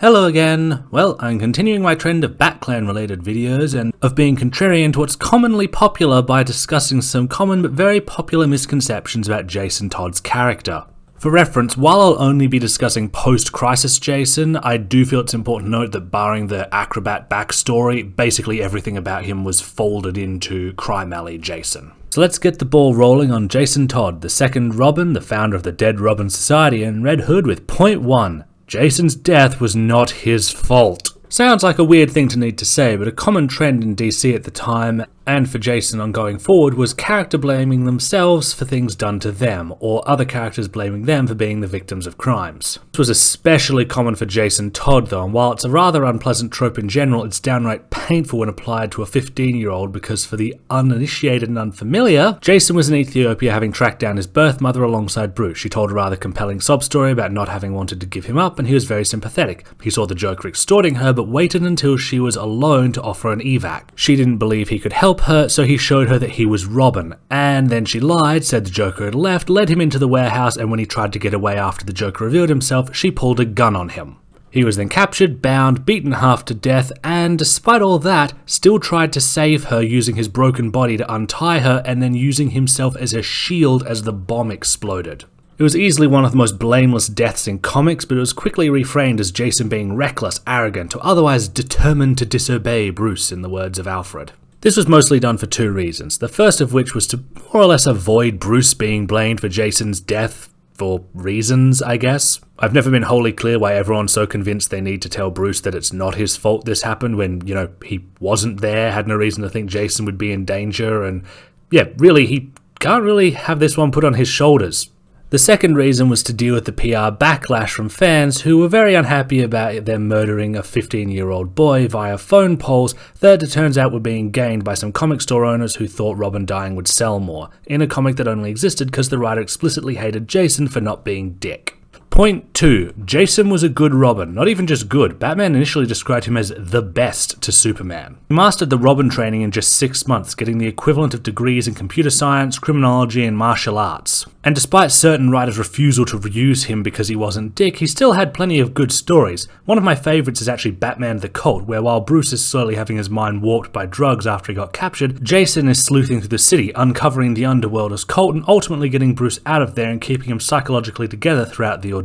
Hello again. Well, I'm continuing my trend of Batclan related videos and of being contrarian to what's commonly popular by discussing some common but very popular misconceptions about Jason Todd's character. For reference, while I'll only be discussing post-crisis Jason, I do feel it's important to note that barring the acrobat backstory, basically everything about him was folded into Crime Alley Jason. So let's get the ball rolling on Jason Todd, the second Robin, the founder of the Dead Robin Society, and Red Hood with point 1. Jason's death was not his fault. Sounds like a weird thing to need to say, but a common trend in DC at the time, and for Jason on going forward, was character blaming themselves for things done to them, or other characters blaming them for being the victims of crimes. This was especially common for Jason Todd though, and while it's a rather unpleasant trope in general, it's downright painful when applied to a 15-year-old because for the uninitiated and unfamiliar, Jason was in Ethiopia having tracked down his birth mother alongside Bruce. She told a rather compelling sob story about not having wanted to give him up, and he was very sympathetic. He saw the Joker extorting her, but waited until she was alone to offer an evac. She didn't believe he could help her, so he showed her that he was Robin, and then she lied, said the Joker had left, led him into the warehouse, and when he tried to get away after the Joker revealed himself, she pulled a gun on him. He was then captured, bound, beaten half to death, and despite all that, still tried to save her using his broken body to untie her and then using himself as a shield as the bomb exploded. It was easily one of the most blameless deaths in comics, but it was quickly reframed as Jason being reckless, arrogant, or otherwise determined to disobey Bruce, in the words of Alfred. This was mostly done for two reasons, the first of which was to more or less avoid Bruce being blamed for Jason's death for reasons, I guess. I've never been wholly clear why everyone's so convinced they need to tell Bruce that it's not his fault this happened when, he wasn't there, had no reason to think Jason would be in danger, and yeah, really, he can't really have this one put on his shoulders. The second reason was to deal with the PR backlash from fans who were very unhappy about them murdering a 15-year-old boy via phone polls that it turns out were being gained by some comic store owners who thought Robin dying would sell more, in a comic that only existed because the writer explicitly hated Jason for not being Dick. Point 2. Jason was a good Robin. Not even just good. Batman initially described him as the best to Superman. He mastered the Robin training in just 6 months, getting the equivalent of degrees in computer science, criminology, and martial arts. And despite certain writers' refusal to reuse him because he wasn't Dick, he still had plenty of good stories. One of my favourites is actually Batman the Cult, where while Bruce is slowly having his mind warped by drugs after he got captured, Jason is sleuthing through the city, uncovering the underworld as Cult and ultimately getting Bruce out of there and keeping him psychologically together throughout the ordeal.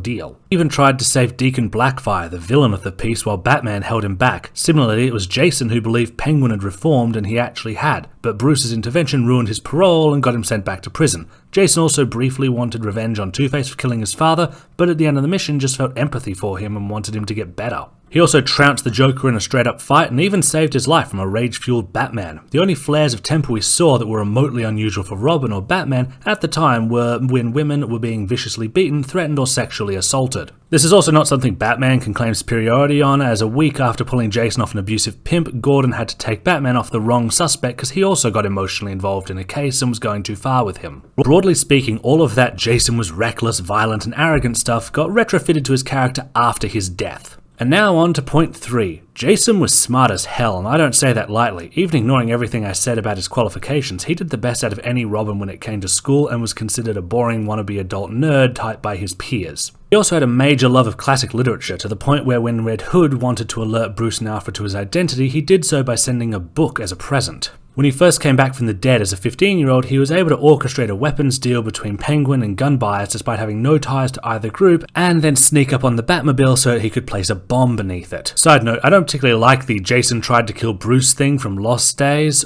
He even tried to save Deacon Blackfire, the villain of the piece, while Batman held him back. Similarly, it was Jason who believed Penguin had reformed, and he actually had, but Bruce's intervention ruined his parole and got him sent back to prison. Jason also briefly wanted revenge on Two-Face for killing his father, but at the end of the mission just felt empathy for him and wanted him to get better. He also trounced the Joker in a straight-up fight and even saved his life from a rage-fueled Batman. The only flares of temper we saw that were remotely unusual for Robin or Batman at the time were when women were being viciously beaten, threatened, or sexually assaulted. This is also not something Batman can claim superiority on, as a week after pulling Jason off an abusive pimp, Gordon had to take Batman off the wrong suspect because he also got emotionally involved in a case and was going too far with him. Broadly speaking, all of that Jason was reckless, violent, and arrogant stuff got retrofitted to his character after his death. And now on to point 3. Jason was smart as hell, and I don't say that lightly. Even ignoring everything I said about his qualifications, he did the best out of any Robin when it came to school and was considered a boring wannabe adult nerd type by his peers. He also had a major love of classic literature, to the point where when Red Hood wanted to alert Bruce and Alfred to his identity, he did so by sending a book as a present. When he first came back from the dead as a 15-year-old, he was able to orchestrate a weapons deal between Penguin and gun buyers despite having no ties to either group, and then sneak up on the Batmobile so that he could place a bomb beneath it. Side note, I don't particularly like the Jason tried to kill Bruce thing from Lost Days,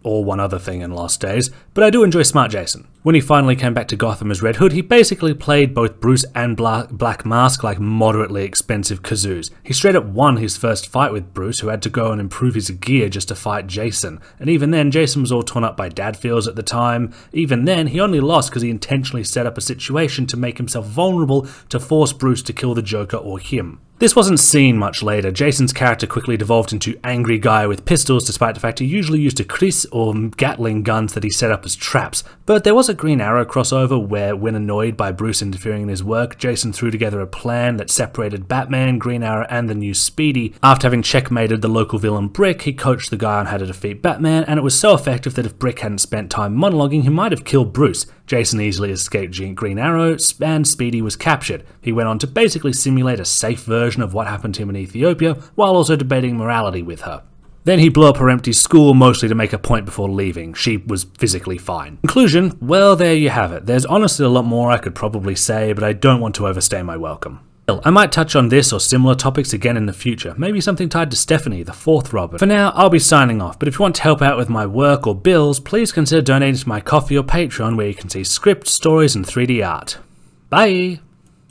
or one other thing in Lost Days, but I do enjoy Smart Jason. When he finally came back to Gotham as Red Hood, he basically played both Bruce and Black Mask like moderately expensive kazoos. He straight up won his first fight with Bruce, who had to go and improve his gear just to fight Jason. And even then, Jason was all torn up by dad feels at the time. Even then, he only lost because he intentionally set up a situation to make himself vulnerable to force Bruce to kill the Joker or him. This wasn't seen much later. Jason's character quickly devolved into angry guy with pistols, despite the fact he usually used a Chris or Gatling guns that he set up as traps. But there was a Green Arrow crossover where, when annoyed by Bruce interfering in his work, Jason threw together a plan that separated Batman, Green Arrow, and the new Speedy. After having checkmated the local villain Brick, he coached the guy on how to defeat Batman, and it was so effective that if Brick hadn't spent time monologuing, he might have killed Bruce. Jason easily escaped Green Arrow, and Speedy was captured. He went on to basically simulate a safe version of what happened to him in Ethiopia, while also debating morality with her. Then he blew up her empty school, mostly to make a point before leaving. She was physically fine. Conclusion, well, there you have it. There's honestly a lot more I could probably say, but I don't want to overstay my welcome. I might touch on this or similar topics again in the future, maybe something tied to Stephanie, the fourth Robin. For now, I'll be signing off, but if you want to help out with my work or bills, please consider donating to my Ko-fi or Patreon, where you can see scripts, stories, and 3D art. Bye!